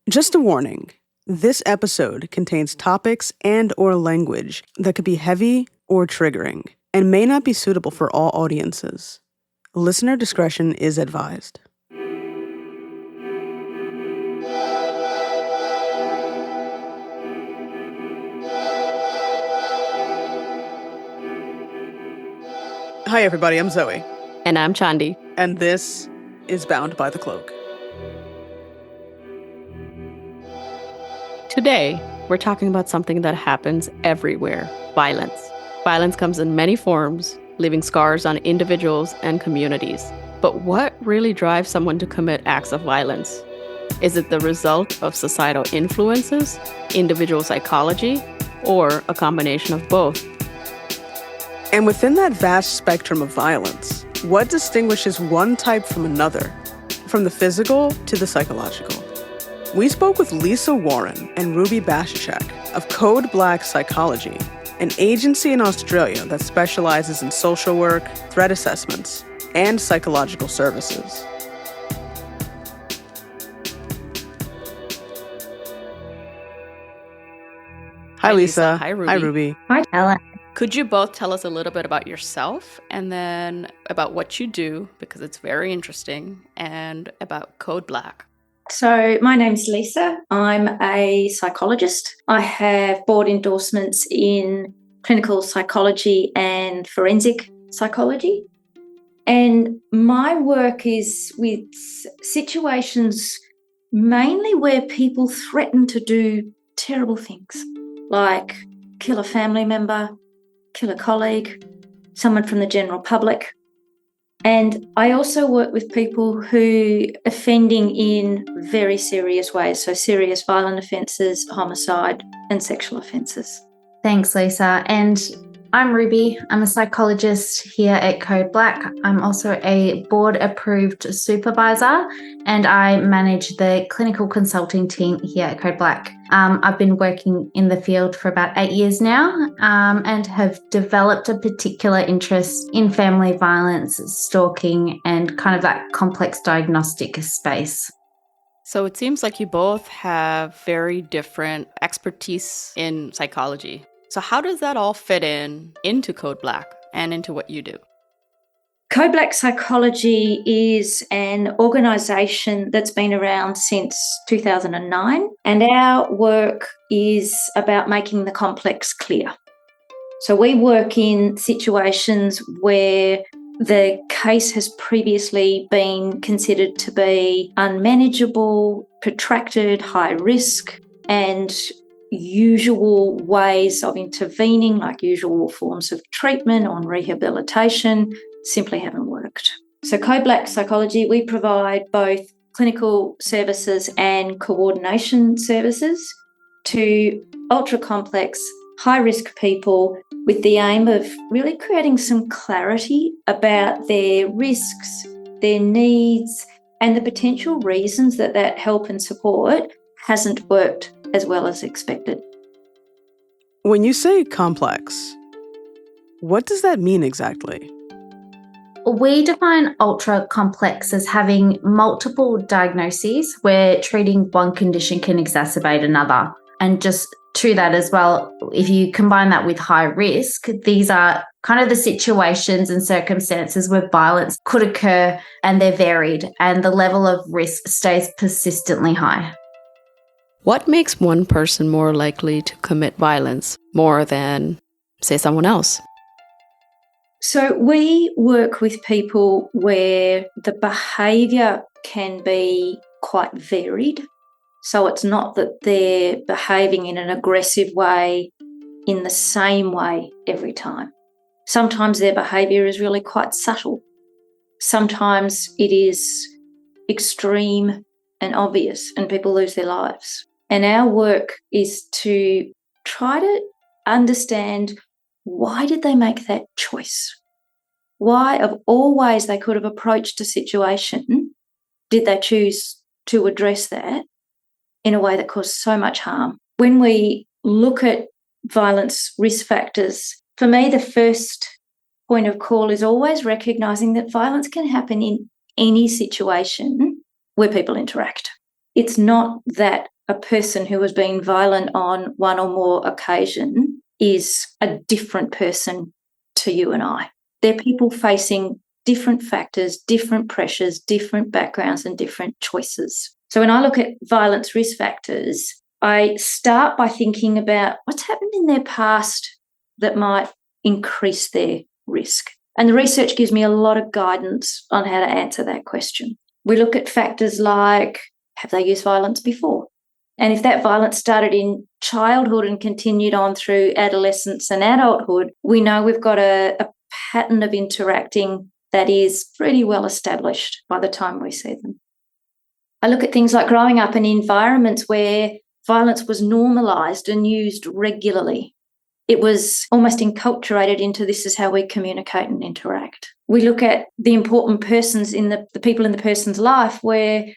Just a warning, this episode contains topics and/or language that could be heavy or triggering and may not be suitable for all audiences. Listener discretion is advised. Hi everybody, I'm Zoe. And I'm Chandi. And this is Bound by the Cloak. Today, we're talking about something that happens everywhere: violence. Violence comes in many forms, leaving scars on individuals and communities. But what really drives someone to commit acts of violence? Is it the result of societal influences, individual psychology, or a combination of both? And within that vast spectrum of violence, what distinguishes one type from another, from the physical to the psychological? We spoke with Lisa Warren and Ruby Basocak of Code Black Psychology, an agency in Australia that specializes in social work, threat assessments, and psychological services. Hi, Lisa. Hi, Ruby. Hi, Ruby. Hi, Ella. Could you both tell us a little bit about yourself and then about what you do, because it's very interesting, and about Code Black? So my name's Lisa. I'm a psychologist. I have board endorsements in clinical psychology and forensic psychology. And my work is with situations mainly where people threaten to do terrible things, like kill a family member, kill a colleague, someone from the general public. And I also work with people who are offending in very serious ways, so serious violent offences, homicide and sexual offences. Thanks, Lisa. And I'm Ruby. I'm a psychologist here at Code Black. I'm also a board-approved supervisor, and I manage the clinical consulting team here at Code Black. I've been working in the field for about 8 years now, and have developed a particular interest in family violence, stalking, and kind of that complex diagnostic space. So it seems like you both have very different expertise in psychology. So how does that all fit into Code Black and into what you do? Code Black Psychology is an organisation that's been around since 2009, and our work is about making the complex clear. So we work in situations where the case has previously been considered to be unmanageable, protracted, high risk, and usual ways of intervening, like usual forms of treatment or rehabilitation, simply haven't worked. So Code Black Psychology, we provide both clinical services and coordination services to ultra-complex, high-risk people with the aim of really creating some clarity about their risks, their needs, and the potential reasons that help and support hasn't worked as well as expected. When you say complex, what does that mean exactly? We define ultra complex as having multiple diagnoses where treating one condition can exacerbate another. And just to that as well, if you combine that with high risk, these are kind of the situations and circumstances where violence could occur, and they're varied, and the level of risk stays persistently high. What makes one person more likely to commit violence more than, say, someone else? So we work with people where the behaviour can be quite varied. So it's not that they're behaving in an aggressive way in the same way every time. Sometimes their behaviour is really quite subtle. Sometimes it is extreme and obvious and people lose their lives. And our work is to try to understand, why did they make that choice? Why, of all ways they could have approached a situation, did they choose to address that in a way that caused so much harm? When we look at violence risk factors, for me, the first point of call is always recognising that violence can happen in any situation where people interact. It's not that a person who has been violent on one or more occasion is a different person to you and I. They're people facing different factors, different pressures, different backgrounds, and different choices. So when I look at violence risk factors, I start by thinking about what's happened in their past that might increase their risk. And the research gives me a lot of guidance on how to answer that question. We look at factors like, have they used violence before? And if that violence started in childhood and continued on through adolescence and adulthood, we know we've got a pattern of interacting that is pretty well established by the time we see them. I look at things like growing up in environments where violence was normalised and used regularly. It was almost enculturated into this is how we communicate and interact. We look at the important persons in the people in the person's life where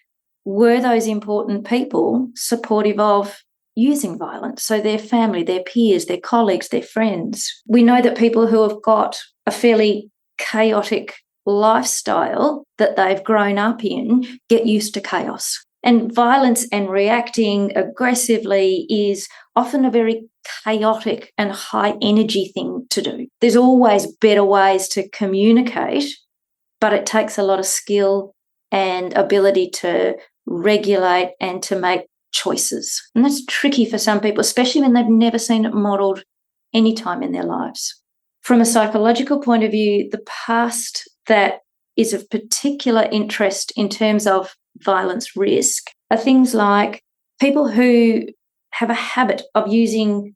were those important people supportive of using violence? So their family, their peers, their colleagues, their friends. We know that people who have got a fairly chaotic lifestyle that they've grown up in get used to chaos. And violence and reacting aggressively is often a very chaotic and high energy thing to do. There's always better ways to communicate, but it takes a lot of skill and ability to regulate and to make choices. And that's tricky for some people, especially when they've never seen it modelled any time in their lives. From a psychological point of view, the past that is of particular interest in terms of violence risk are things like people who have a habit of using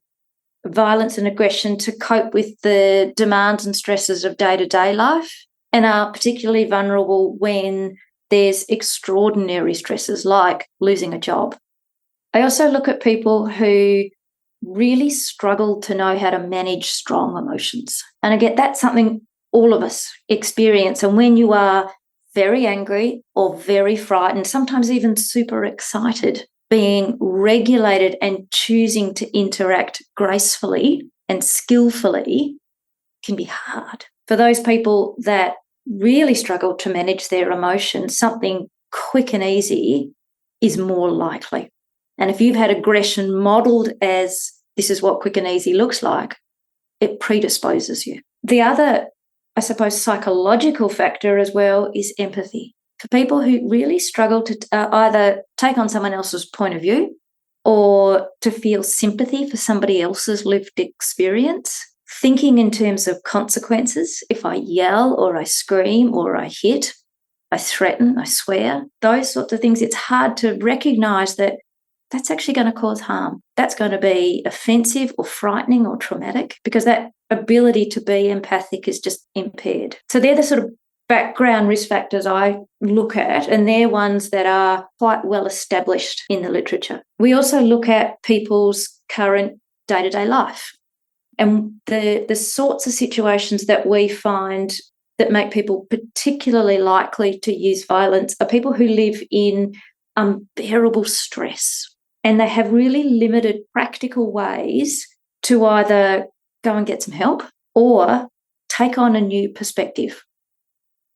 violence and aggression to cope with the demands and stresses of day-to-day life and are particularly vulnerable when there's extraordinary stresses like losing a job. I also look at people who really struggle to know how to manage strong emotions. And again, that's something all of us experience. And when you are very angry or very frightened, sometimes even super excited, being regulated and choosing to interact gracefully and skillfully can be hard. For those people that really struggle to manage their emotions, something quick and easy is more likely. And if you've had aggression modelled as this is what quick and easy looks like, it predisposes you. The other, I suppose, psychological factor as well is empathy. For people who really struggle to either take on someone else's point of view or to feel sympathy for somebody else's lived experience, thinking in terms of consequences, if I yell or I scream or I hit, I threaten, I swear, those sorts of things, it's hard to recognise that that's actually going to cause harm. That's going to be offensive or frightening or traumatic because that ability to be empathic is just impaired. So they're the sort of background risk factors I look at, and they're ones that are quite well established in the literature. We also look at people's current day-to-day life and the sorts of situations that we find that make people particularly likely to use violence are people who live in unbearable stress. And they have really limited practical ways to either go and get some help or take on a new perspective.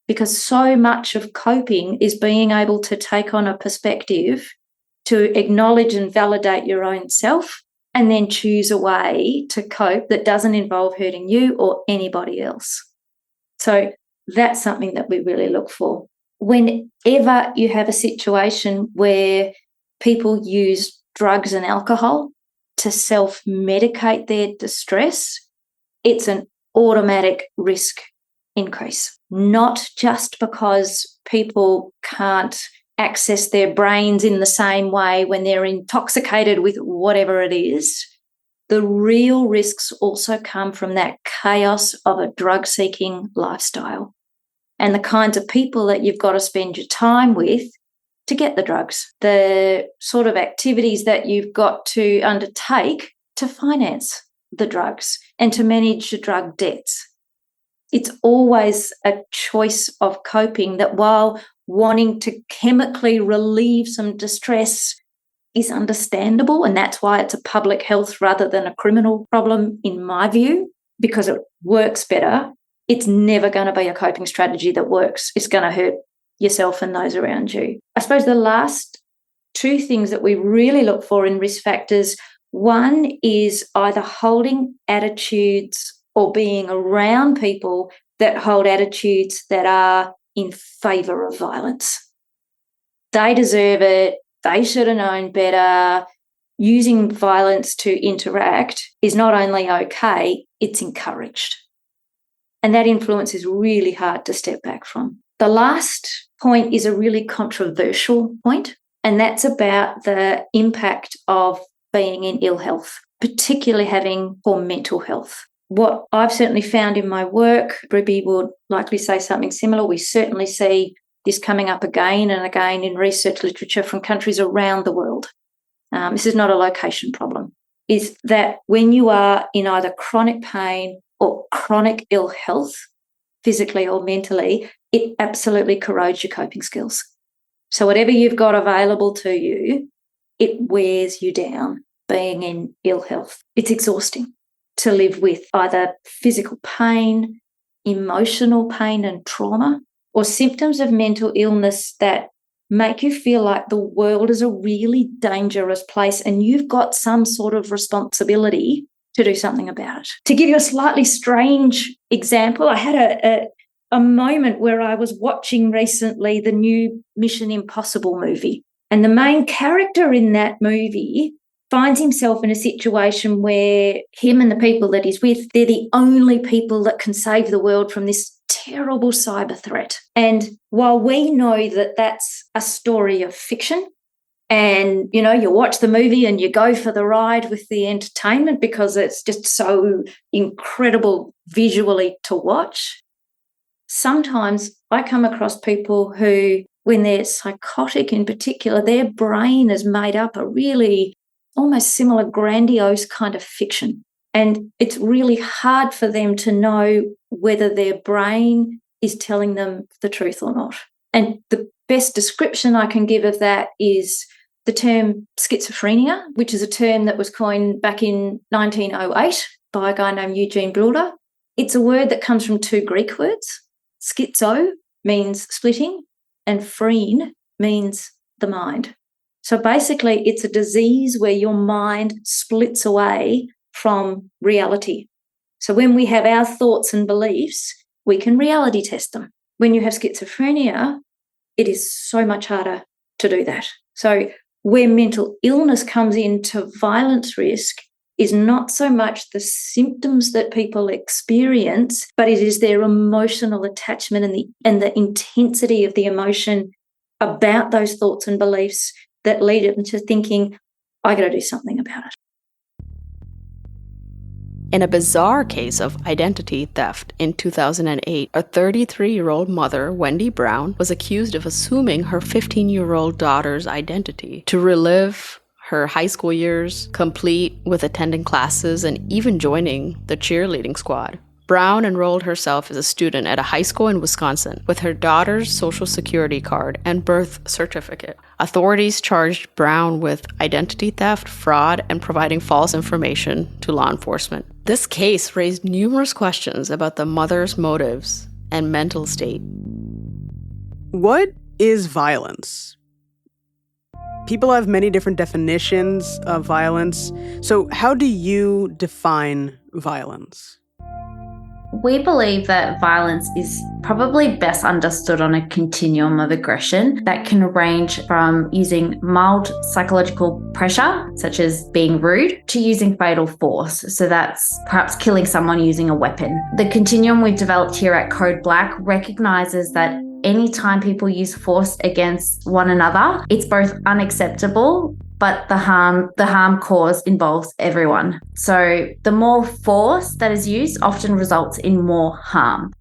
Because so much of coping is being able to take on a perspective to acknowledge and validate your own self and then choose a way to cope that doesn't involve hurting you or anybody else. So that's something that we really look for. Whenever you have a situation where people use drugs and alcohol to self-medicate their distress, it's an automatic risk increase. Not just because people can't access their brains in the same way when they're intoxicated with whatever it is. The real risks also come from that chaos of a drug-seeking lifestyle and the kinds of people that you've got to spend your time with to get the drugs, the sort of activities that you've got to undertake to finance the drugs and to manage your drug debts. It's always a choice of coping that while wanting to chemically relieve some distress is understandable, and that's why it's a public health rather than a criminal problem in my view, because it works better, it's never going to be a coping strategy that works. It's going to hurt yourself and those around you. I suppose the last two things that we really look for in risk factors. One is either holding attitudes or being around people that hold attitudes that are in favour of violence. They deserve it. They should have known better. Using violence to interact is not only okay, it's encouraged. And that influence is really hard to step back from. The last point is a really controversial point, and that's about the impact of being in ill health, particularly having poor mental health. What I've certainly found in my work, Ruby would likely say something similar, we certainly see this coming up again and again in research literature from countries around the world. This is not a location problem, is that when you are in either chronic pain or chronic ill health, physically or mentally, it absolutely corrodes your coping skills. So whatever you've got available to you, it wears you down being in ill health. It's exhausting to live with either physical pain, emotional pain and trauma, or symptoms of mental illness that make you feel like the world is a really dangerous place and you've got some sort of responsibility to do something about it. To give you a slightly strange example, I had a moment where I was watching recently the new Mission Impossible movie, and the main character in that movie finds himself in a situation where him and the people that he's with, they're the only people that can save the world from this terrible cyber threat. And while we know that that's a story of fiction, and, you know, you watch the movie and you go for the ride with the entertainment because it's just so incredible visually to watch, sometimes I come across people who, when they're psychotic in particular, their brain is made up a really almost similar grandiose kind of fiction. And it's really hard for them to know whether their brain is telling them the truth or not. And the best description I can give of that is the term schizophrenia, which is a term that was coined back in 1908 by a guy named Eugene Bulder. It's a word that comes from two Greek words. Schizo means splitting and phrene means the mind. So basically it's a disease where your mind splits away from reality. So when we have our thoughts and beliefs, we can reality test them. When you have schizophrenia, it is so much harder to do that. So where mental illness comes into violence risk is not so much the symptoms that people experience, but it is their emotional attachment and the intensity of the emotion about those thoughts and beliefs that lead them to thinking, I got to do something about it. In a bizarre case of identity theft in 2008, a 33-year-old mother, Wendy Brown, was accused of assuming her 15-year-old daughter's identity to relive her high school years, complete with attending classes and even joining the cheerleading squad. Brown enrolled herself as a student at a high school in Wisconsin with her daughter's social security card and birth certificate. Authorities charged Brown with identity theft, fraud, and providing false information to law enforcement. This case raised numerous questions about the mother's motives and mental state. What is violence? People have many different definitions of violence. So how do you define violence? We believe that violence is probably best understood on a continuum of aggression that can range from using mild psychological pressure, such as being rude, to using fatal force. So that's perhaps killing someone using a weapon. The continuum we've developed here at Code Black recognizes that anytime people use force against one another, it's both unacceptable, but the harm caused involves everyone. So the more force that is used often results in more harm.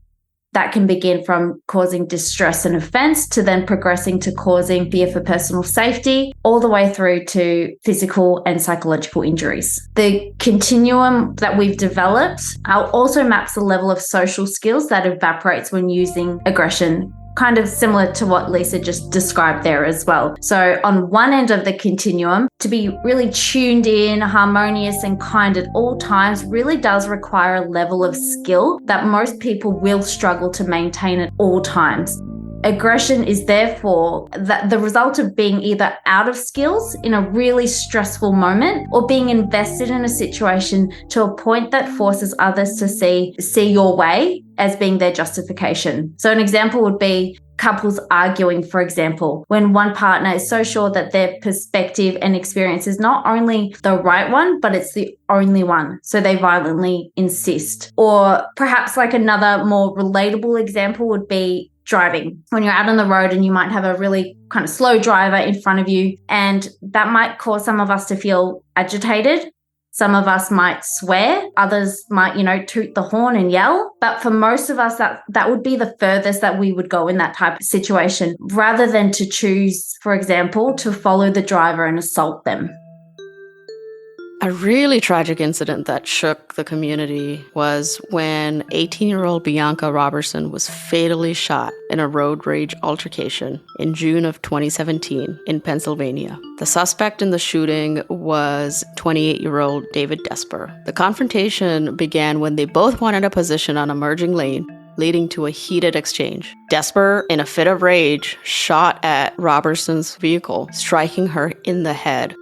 That can begin from causing distress and offense to then progressing to causing fear for personal safety, all the way through to physical and psychological injuries. The continuum that we've developed also maps the level of social skills that evaporates when using aggression, kind of similar to what Lisa just described there as well. So on one end of the continuum, to be really tuned in, harmonious and kind at all times really does require a level of skill that most people will struggle to maintain at all times. Aggression is therefore the result of being either out of skills in a really stressful moment or being invested in a situation to a point that forces others to see your way as being their justification. So an example would be couples arguing, for example, when one partner is so sure that their perspective and experience is not only the right one, but it's the only one. So they violently insist. Or perhaps like another more relatable example would be driving. When you're out on the road and you might have a really kind of slow driver in front of you, and that might cause some of us to feel agitated. Some of us might swear, others might, toot the horn and yell. But for most of us, that would be the furthest that we would go in that type of situation, rather than to choose, for example, to follow the driver and assault them. A really tragic incident that shook the community was when 18-year-old Bianca Robertson was fatally shot in a road rage altercation in June of 2017 in Pennsylvania. The suspect in the shooting was 28-year-old David Desper. The confrontation began when they both wanted a position on a merging lane, leading to a heated exchange. Desper, in a fit of rage, shot at Robertson's vehicle, striking her in the head.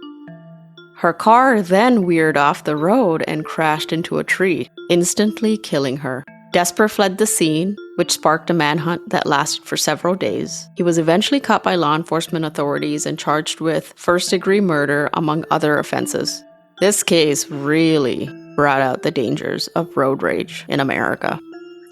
Her car then veered off the road and crashed into a tree, instantly killing her. Desper fled the scene, which sparked a manhunt that lasted for several days. He was eventually caught by law enforcement authorities and charged with first-degree murder, among other offenses. This case really brought out the dangers of road rage in America.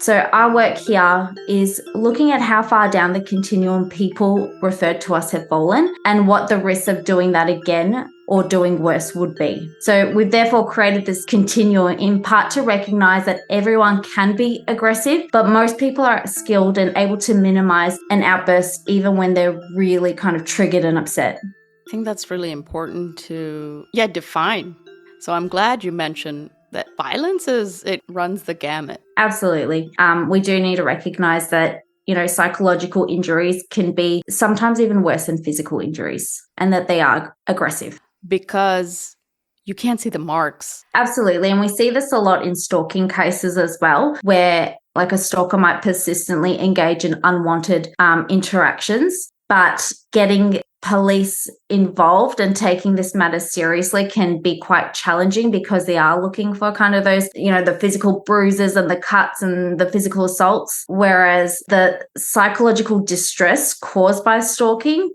So our work here is looking at how far down the continuum people referred to us have fallen and what the risk of doing that again or doing worse would be. So we've therefore created this continuum in part to recognize that everyone can be aggressive, but most people are skilled and able to minimize an outburst even when they're really kind of triggered and upset. I think that's really important to define. So I'm glad you mentioned that violence it runs the gamut. Absolutely. We do need to recognize that, psychological injuries can be sometimes even worse than physical injuries and that they are aggressive. Because you can't see the marks. Absolutely. And we see this a lot in stalking cases as well, where like a stalker might persistently engage in unwanted interactions, but getting police involved and taking this matter seriously can be quite challenging because they are looking for kind of those, the physical bruises and the cuts and the physical assaults, whereas the psychological distress caused by stalking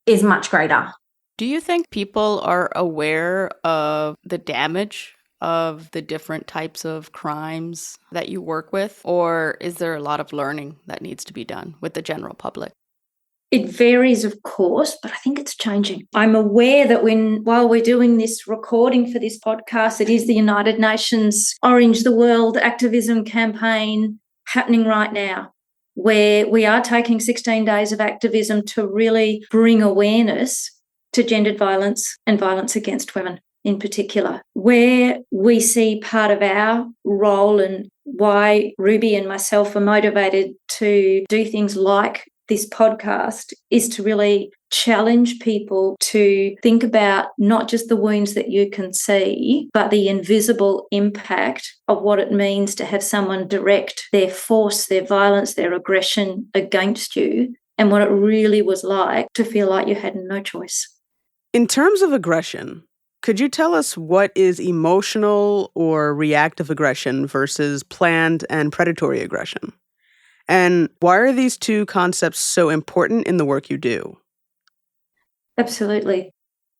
is much greater. Do you think people are aware of the damage of the different types of crimes that you work with, or is there a lot of learning that needs to be done with the general public? It varies, of course, but I think it's changing. I'm aware that while we're doing this recording for this podcast, it is the United Nations Orange the World activism campaign happening right now, where we are taking 16 days of activism to really bring awareness to gendered violence and violence against women in particular. Where we see part of our role and why Ruby and myself are motivated to do things like this podcast is to really challenge people to think about not just the wounds that you can see, but the invisible impact of what it means to have someone direct their force, their violence, their aggression against you, and what it really was like to feel like you had no choice. In terms of aggression, could you tell us what is emotional or reactive aggression versus planned and predatory aggression? And why are these two concepts so important in the work you do? Absolutely.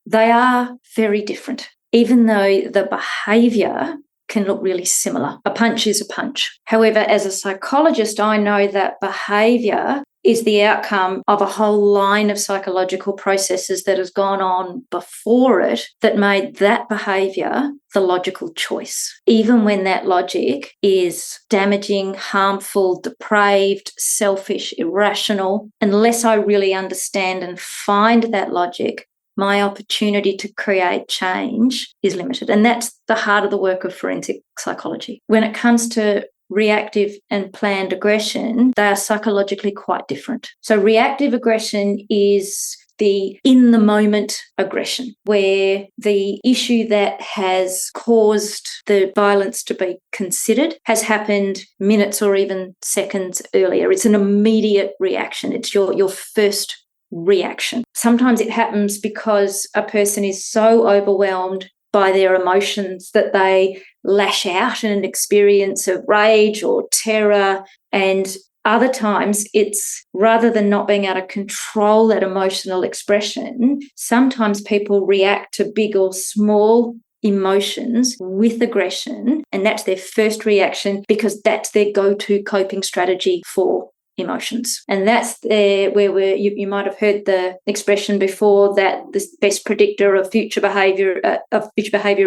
They are very different, even though the behaviour can look really similar. A punch is a punch. However, as a psychologist, I know that behaviour is the outcome of a whole line of psychological processes that has gone on before it that made that behaviour the logical choice, even when that logic is damaging, harmful, depraved, selfish, irrational. Unless I really understand and find that logic, my opportunity to create change is limited. And that's the heart of the work of forensic psychology. When it comes to reactive and planned aggression, they are psychologically quite different. So reactive aggression is the in-the-moment aggression, where the issue that has caused the violence to be considered has happened minutes or even seconds earlier. It's an immediate reaction. It's your first reaction. Sometimes it happens because a person is so overwhelmed by their emotions that they lash out in an experience of rage or terror. And other times it's rather than not being able to control that emotional expression, sometimes people react to big or small emotions with aggression, and that's their first reaction because that's their go-to coping strategy for emotions. And that's where you might have heard the expression before that the best predictor of future behaviour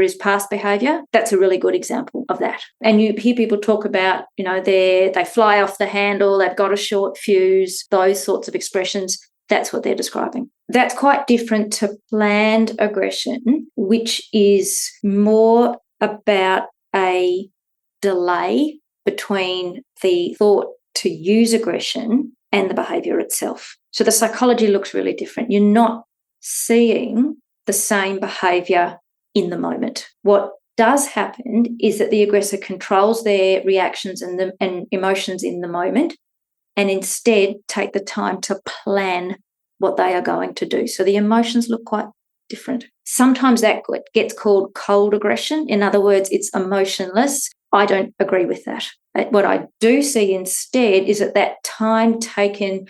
is past behaviour. That's a really good example of that. And you hear people talk about, they fly off the handle, they've got a short fuse, those sorts of expressions. That's what they're describing. That's quite different to planned aggression, which is more about a delay between the thought to use aggression and the behaviour itself. So the psychology looks really different. You're not seeing the same behaviour in the moment. What does happen is that the aggressor controls their reactions and emotions in the moment, and instead take the time to plan what they are going to do. So the emotions look quite different. Sometimes that gets called cold aggression. In other words, it's emotionless. I don't agree with that. What I do see instead is that time taken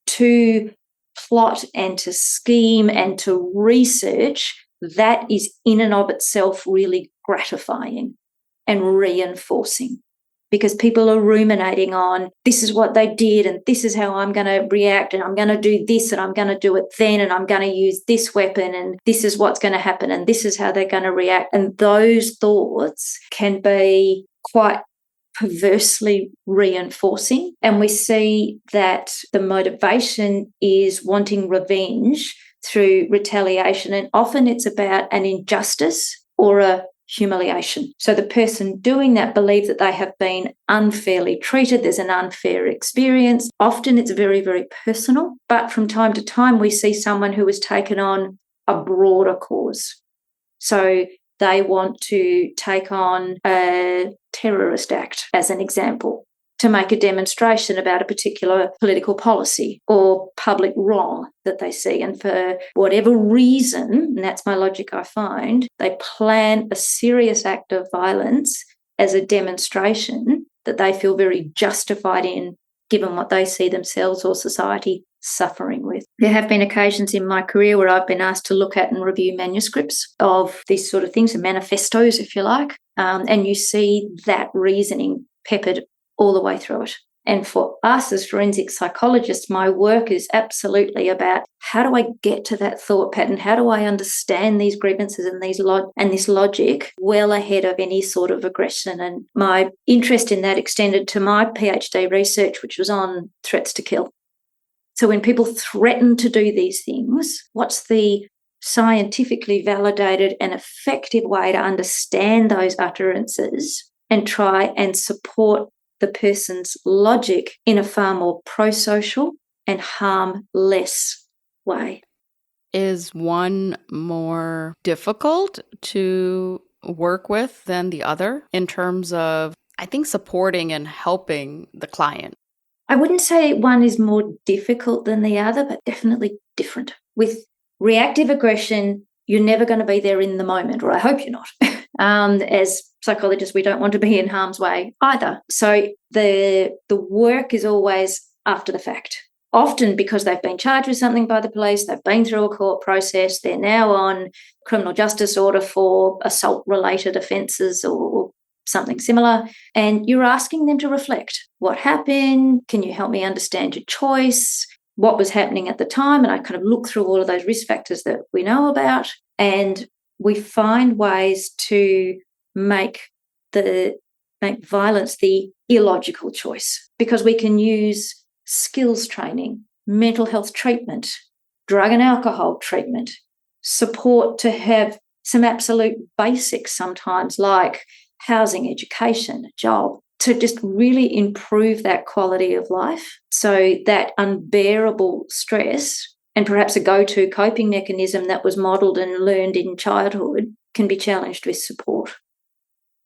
to plot and to scheme and to research, that is in and of itself really gratifying and reinforcing, because people are ruminating on this is what they did and this is how I'm going to react and I'm going to do this and I'm going to do it then and I'm going to use this weapon and this is what's going to happen and this is how they're going to react. And those thoughts can be quite perversely reinforcing. And we see that the motivation is wanting revenge through retaliation. And often it's about an injustice or a humiliation. So the person doing that believes that they have been unfairly treated. There's an unfair experience. Often it's very, very personal. But from time to time, we see someone who has taken on a broader cause. So they want to take on a terrorist act, as an example, to make a demonstration about a particular political policy or public wrong that they see. And for whatever reason, and that's my logic I find, they plan a serious act of violence as a demonstration that they feel very justified in, given what they see themselves or society suffering with. There have been occasions in my career where I've been asked to look at and review manuscripts of these sort of things, manifestos, if you like, and you see that reasoning peppered all the way through it. And for us as forensic psychologists, my work is absolutely about how do I get to that thought pattern? How do I understand these grievances and this logic well ahead of any sort of aggression? And my interest in that extended to my PhD research, which was on threats to kill. So when people threaten to do these things, what's the scientifically validated and effective way to understand those utterances and try and support the person's logic in a far more pro-social and harm-less way? Is one more difficult to work with than the other in terms of, I think, supporting and helping the client? I wouldn't say one is more difficult than the other, but definitely different. With reactive aggression, you're never going to be there in the moment, or I hope you're not. As psychologists, we don't want to be in harm's way either. So the work is always after the fact. Often because they've been charged with something by the police, they've been through a court process, they're now on criminal justice order for assault-related offences or something similar, and you're asking them to reflect. What happened? Can you help me understand your choice? What was happening at the time? And I kind of look through all of those risk factors that we know about, and we find ways to make violence the illogical choice, because we can use skills training, mental health treatment, drug and alcohol treatment, support to have some absolute basics sometimes like housing, education, a job, to just really improve that quality of life so that unbearable stress and perhaps a go-to coping mechanism that was modelled and learned in childhood can be challenged with support.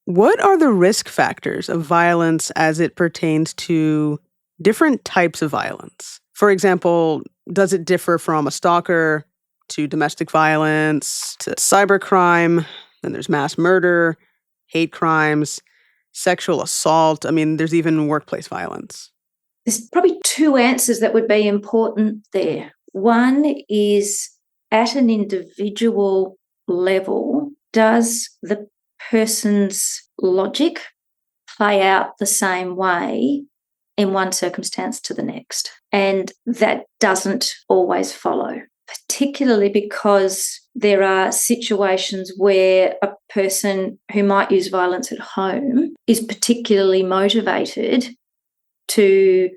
What are the risk factors of violence as it pertains to different types of violence? For example, does it differ from a stalker to domestic violence to cybercrime? Then there's mass murder, hate crimes, sexual assault. I mean, there's even workplace violence. There's probably two answers that would be important there. One is at an individual level, does the person's logic play out the same way in one circumstance to the next? And that doesn't always follow, particularly because there are situations where a person who might use violence at home is particularly motivated to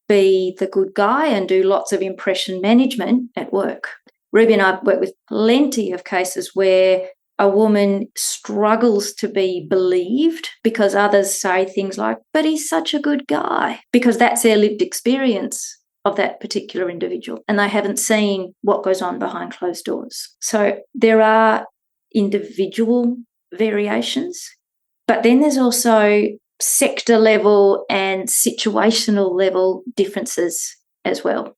be the good guy and do lots of impression management at work. Ruby and I have worked with plenty of cases where a woman struggles to be believed because others say things like, but he's such a good guy, because that's their lived experience of that particular individual, and they haven't seen what goes on behind closed doors. So there are individual variations, but then there's also sector level and situational level differences as well.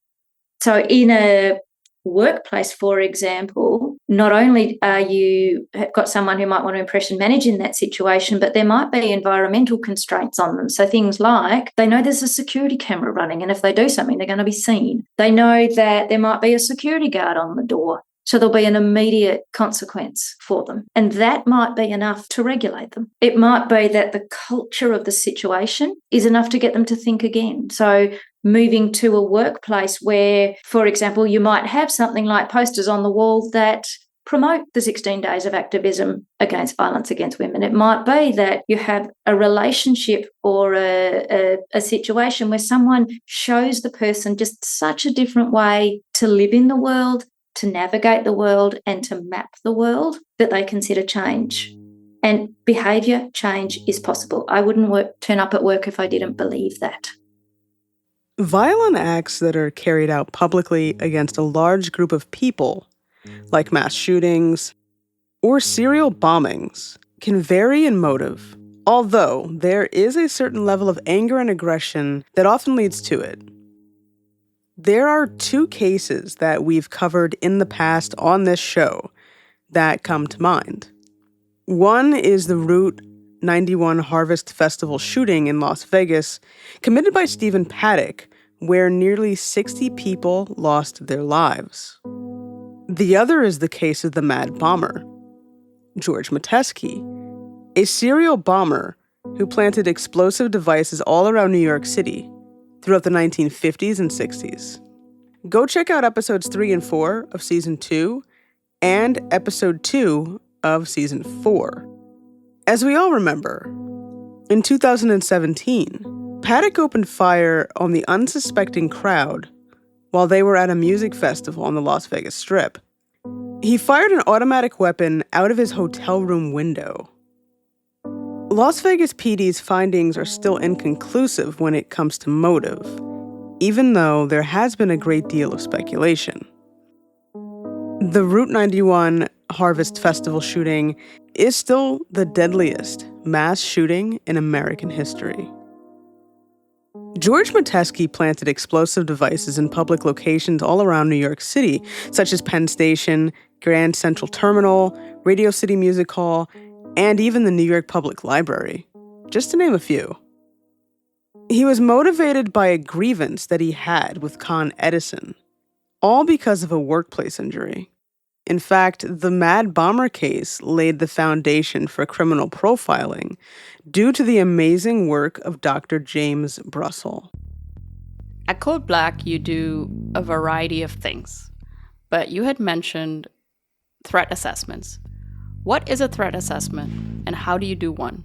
So in a workplace, for example, not only are you have got someone who might want to impression manage in that situation, but there might be environmental constraints on them. So things like they know there's a security camera running, and if they do something, they're going to be seen. They know that there might be a security guard on the door, so there'll be an immediate consequence for them. And that might be enough to regulate them. It might be that the culture of the situation is enough to get them to think again. So moving to a workplace where, for example, you might have something like posters on the wall that promote the 16 days of activism against violence against women. It might be that you have a relationship or a situation where someone shows the person just such a different way to live in the world, to navigate the world, and to map the world that they consider change. And behaviour change is possible. I wouldn't turn up at work if I didn't believe that. Violent acts that are carried out publicly against a large group of people, like mass shootings or serial bombings, can vary in motive, although there is a certain level of anger and aggression that often leads to it. There are two cases that we've covered in the past on this show that come to mind. One is the Route 91 Harvest Festival shooting in Las Vegas, committed by Stephen Paddock, where nearly 60 people lost their lives. The other is the case of the Mad Bomber, George Metesky, a serial bomber who planted explosive devices all around New York City throughout the 1950s and 60s. Go check out episodes 3 and 4 of Season 2 and episode 2 of Season 4. As we all remember, in 2017, Paddock opened fire on the unsuspecting crowd while they were at a music festival on the Las Vegas Strip. He fired an automatic weapon out of his hotel room window. Las Vegas PD's findings are still inconclusive when it comes to motive, even though there has been a great deal of speculation. The Route 91 Harvest Festival shooting is still the deadliest mass shooting in American history. George Metesky planted explosive devices in public locations all around New York City, such as Penn Station, Grand Central Terminal, Radio City Music Hall, and even the New York Public Library, just to name a few. He was motivated by a grievance that he had with Con Edison, all because of a workplace injury. In fact, the Mad Bomber case laid the foundation for criminal profiling due to the amazing work of Dr. James Brussel. At Code Black, you do a variety of things, but you had mentioned threat assessments. What is a threat assessment, and how do you do one?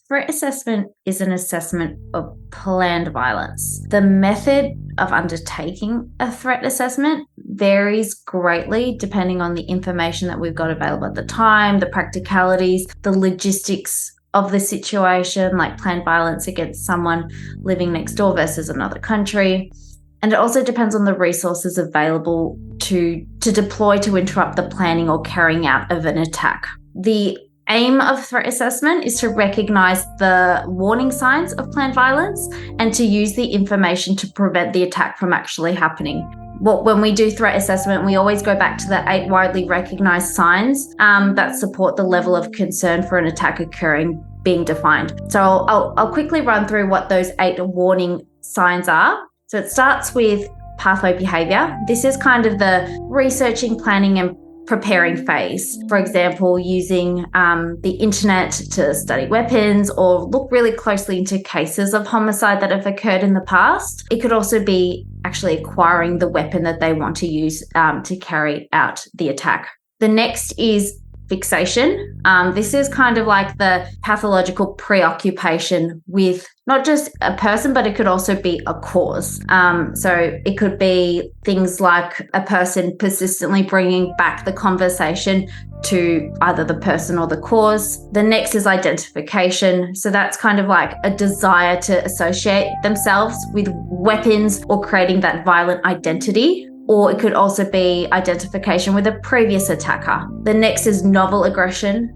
Threat assessment is an assessment of planned violence. The method of undertaking a threat assessment varies greatly depending on the information that we've got available at the time, the practicalities, the logistics of the situation, like planned violence against someone living next door versus another country. And it also depends on the resources available to deploy to interrupt the planning or carrying out of an attack. The aim of threat assessment is to recognize the warning signs of planned violence and to use the information to prevent the attack from actually happening. When we do threat assessment, we always go back to the 8 widely recognized signs that support the level of concern for an attack occurring being defined. So I'll quickly run through what those 8 warning signs are. So it starts with pathway behavior. This is kind of the researching, planning, and preparing phase. For example, using the internet to study weapons or look really closely into cases of homicide that have occurred in the past. It could also be actually acquiring the weapon that they want to use to carry out the attack. The next is fixation. This is kind of like the pathological preoccupation with not just a person, but it could also be a cause. So it could be things like a person persistently bringing back the conversation to either the person or the cause. The next is identification. So that's kind of like a desire to associate themselves with weapons or creating that violent identity. Or it could also be identification with a previous attacker. The next is novel aggression.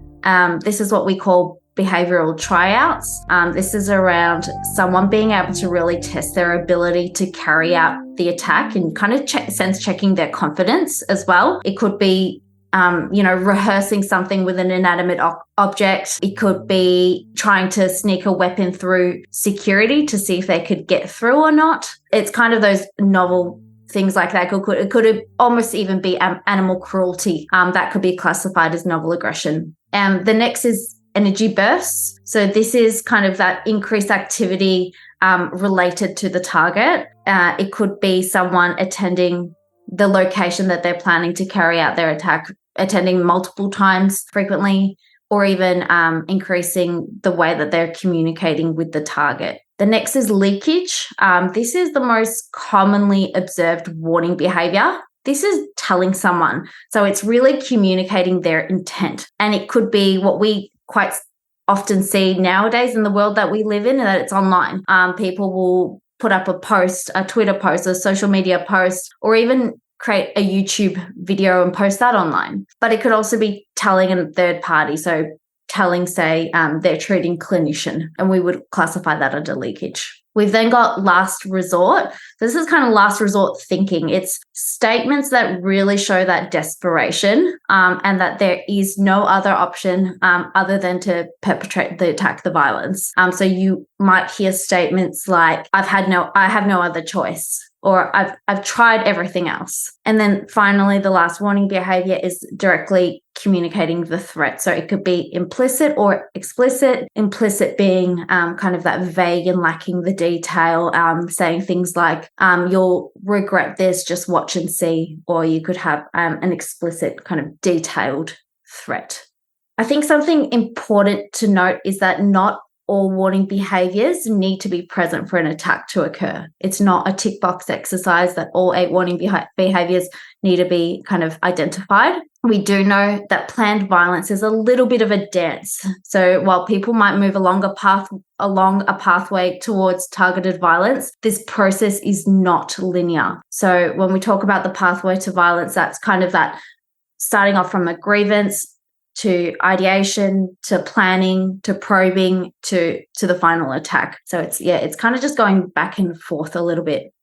This is what we call behavioral tryouts. This is around someone being able to really test their ability to carry out the attack and kind of sense checking their confidence as well. It could be rehearsing something with an inanimate object. It could be trying to sneak a weapon through security to see if they could get through or not. It's kind of those novel things like that. It could almost even be animal cruelty that could be classified as novel aggression. The next is energy bursts. So this is kind of that increased activity related to the target. It could be someone attending the location that they're planning to carry out their attack, attending multiple times frequently, or even increasing the way that they're communicating with the target. The next is leakage. This is the most commonly observed warning behavior. This is telling someone. So it's really communicating their intent. And it could be what we quite often see nowadays in the world that we live in, and that it's online. People will put up a post, a Twitter post, a social media post, or even create a YouTube video and post that online. But it could also be telling a third party. So telling, say, their treating clinician, and we would classify that under leakage. We've then got last resort. This is kind of last resort thinking. It's statements that really show that desperation and that there is no other option other than to perpetrate the attack, the violence. So you might hear statements like, I have no other choice, or I've tried everything else. And then finally, the last warning behavior is directly communicating the threat. So it could be implicit or explicit. Implicit being kind of that vague and lacking the detail, saying things like, you'll regret this, just watch and see. Or you could have an explicit kind of detailed threat. I think something important to note is that not all warning behaviors need to be present for an attack to occur. It's not a tick box exercise that all 8 warning behaviors need to be kind of identified. We do know that planned violence is a little bit of a dance. So while people might move along a pathway towards targeted violence, this process is not linear. So when we talk about the pathway to violence, that's kind of that starting off from a grievance to ideation, to planning, to probing, to the final attack. So it's kind of just going back and forth a little bit.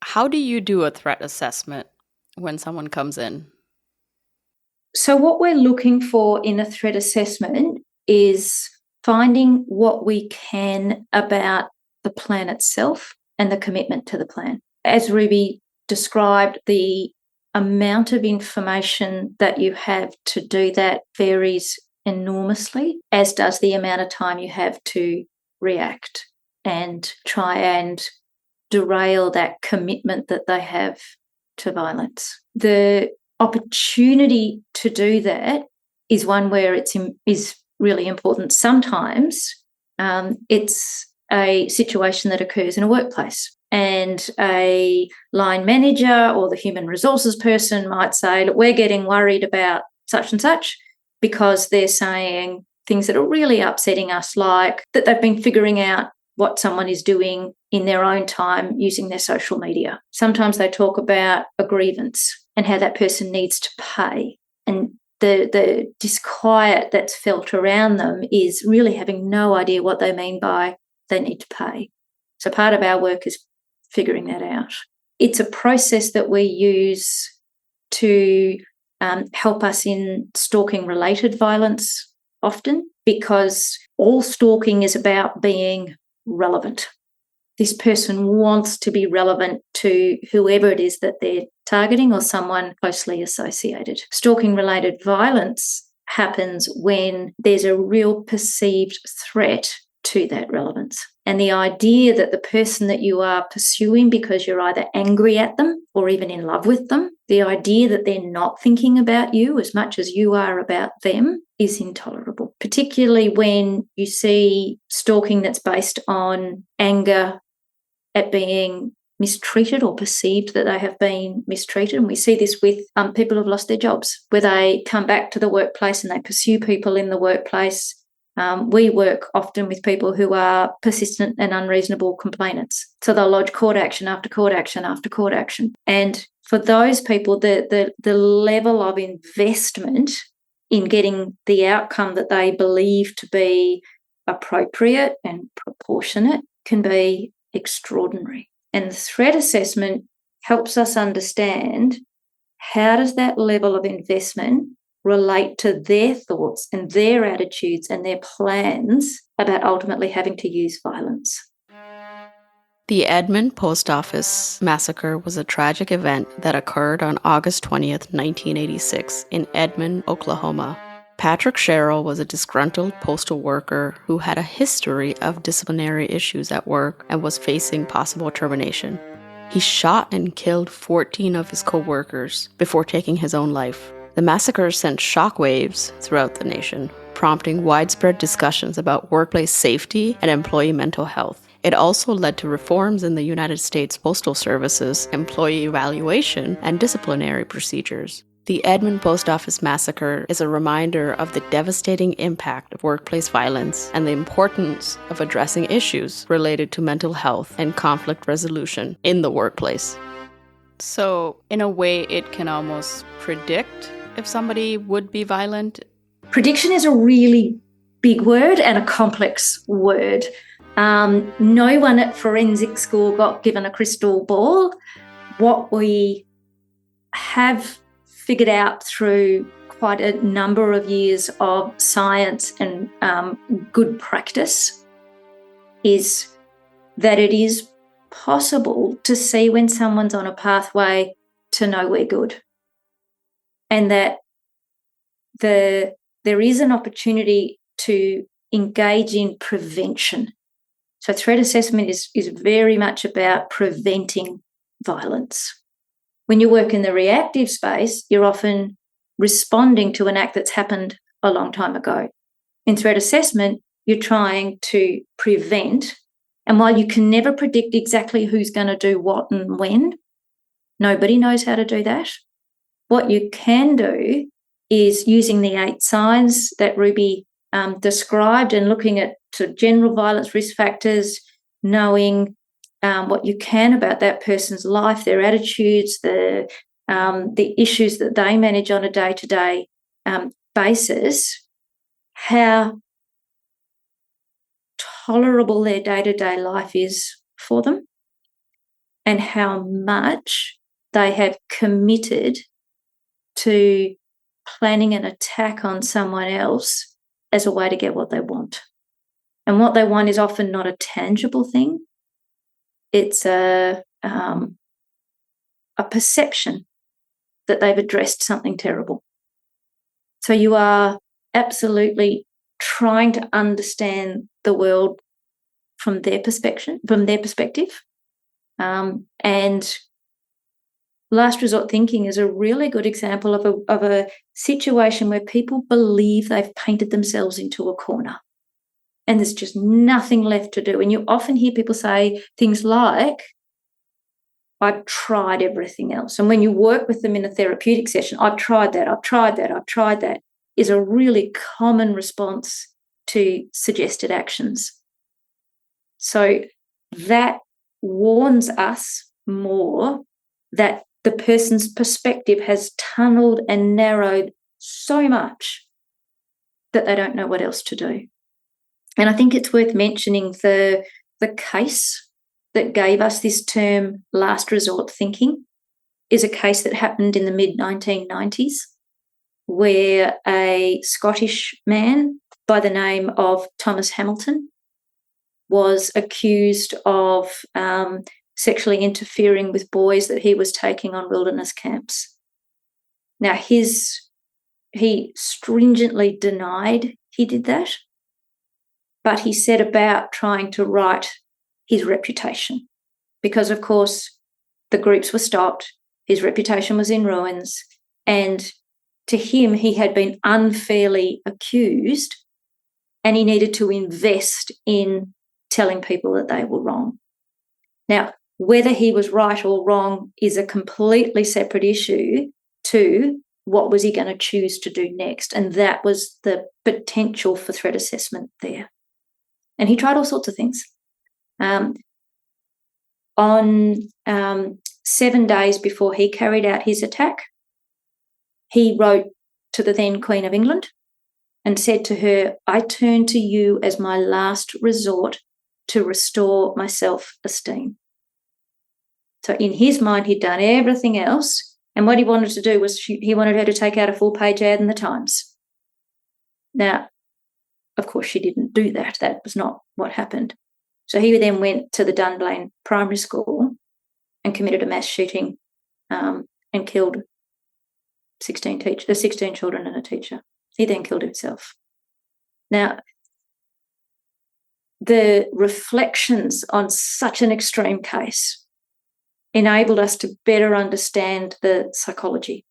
How do you do a threat assessment when someone comes in? So what we're looking for in a threat assessment is finding what we can about the plan itself and the commitment to the plan. As Ruby described, the amount of information that you have to do that varies enormously, as does the amount of time you have to react and try and derail that commitment that they have to violence. The opportunity to do that is one where it is really important. Sometimes it's a situation that occurs in a workplace, and a line manager or the human resources person might say, look, we're getting worried about such and such because they're saying things that are really upsetting us, like that they've been figuring out what someone is doing in their own time using their social media. Sometimes they talk about a grievance and how that person needs to pay. And the disquiet that's felt around them is really having no idea what they mean by they need to pay. So part of our work is figuring that out. It's a process that we use to help us in stalking-related violence often, because all stalking is about being relevant. This person wants to be relevant to whoever it is that they're targeting or someone closely associated. Stalking-related violence happens when there's a real perceived threat to that relevance. And the idea that the person that you are pursuing because you're either angry at them or even in love with them, the idea that they're not thinking about you as much as you are about them is intolerable, particularly when you see stalking that's based on anger at being mistreated or perceived that they have been mistreated. And we see this with people who've lost their jobs, where they come back to the workplace and they pursue people in the workplace. We work often with people who are persistent and unreasonable complainants. So they'll lodge court action after court action after court action. And for those people, the level of investment in getting the outcome that they believe to be appropriate and proportionate can be extraordinary. And the threat assessment helps us understand how does that level of investment relate to their thoughts and their attitudes and their plans about ultimately having to use violence. The Edmond Post Office massacre was a tragic event that occurred on August 20th, 1986 in Edmond, Oklahoma. Patrick Sherrill was a disgruntled postal worker who had a history of disciplinary issues at work and was facing possible termination. He shot and killed 14 of his co-workers before taking his own life. The massacre sent shockwaves throughout the nation, prompting widespread discussions about workplace safety and employee mental health. It also led to reforms in the United States Postal Service's employee evaluation and disciplinary procedures. The Edmond Post Office massacre is a reminder of the devastating impact of workplace violence and the importance of addressing issues related to mental health and conflict resolution in the workplace. So, in a way, it can almost predict if somebody would be violent. Prediction is a really big word and a complex word. No one at forensic school got given a crystal ball. What we have figured out through quite a number of years of science and good practice is that it is possible to see when someone's on a pathway to nowhere good, and that there is an opportunity to engage in prevention. So threat assessment is very much about preventing violence. When you work in the reactive space, you're often responding to an act that's happened a long time ago. In threat assessment, you're trying to prevent, and while you can never predict exactly who's going to do what and when, nobody knows how to do that. What you can do is using the 8 signs that Ruby described and looking at general violence risk factors, knowing what you can about that person's life, their attitudes, the issues that they manage on a day-to-day basis, how tolerable their day-to-day life is for them, and how much they have committed to planning an attack on someone else as a way to get what they want. And what they want is often not a tangible thing. It's a perception that they've addressed something terrible. So you are absolutely trying to understand the world from their perspective. And last resort thinking is a really good example of a situation where people believe they've painted themselves into a corner and there's just nothing left to do. And you often hear people say things like, I've tried everything else. And when you work with them in a therapeutic session, I've tried that, is a really common response to suggested actions. So that warns us more that the person's perspective has tunneled and narrowed so much that they don't know what else to do. And I think it's worth mentioning the case that gave us this term last resort thinking is a case that happened in the mid-1990s where a Scottish man by the name of Thomas Hamilton was accused of sexually interfering with boys that he was taking on wilderness camps. Now, he stringently denied he did that, but he set about trying to right his reputation because, of course, the groups were stopped, his reputation was in ruins, and to him, he had been unfairly accused and he needed to invest in telling people that they were wrong. Now, whether he was right or wrong is a completely separate issue to what was he going to choose to do next. And that was the potential for threat assessment there. And he tried all sorts of things. On 7 days before he carried out his attack, he wrote to the then Queen of England and said to her, "I turn to you as my last resort to restore my self-esteem." So in his mind, he'd done everything else, and what he wanted to do was he wanted her to take out a full-page ad in the Times. Now, of course, she didn't do that. That was not what happened. So he then went to the Dunblane Primary School and committed a mass shooting and killed 16 children and a teacher. He then killed himself. Now, the reflections on such an extreme case enabled us to better understand the psychology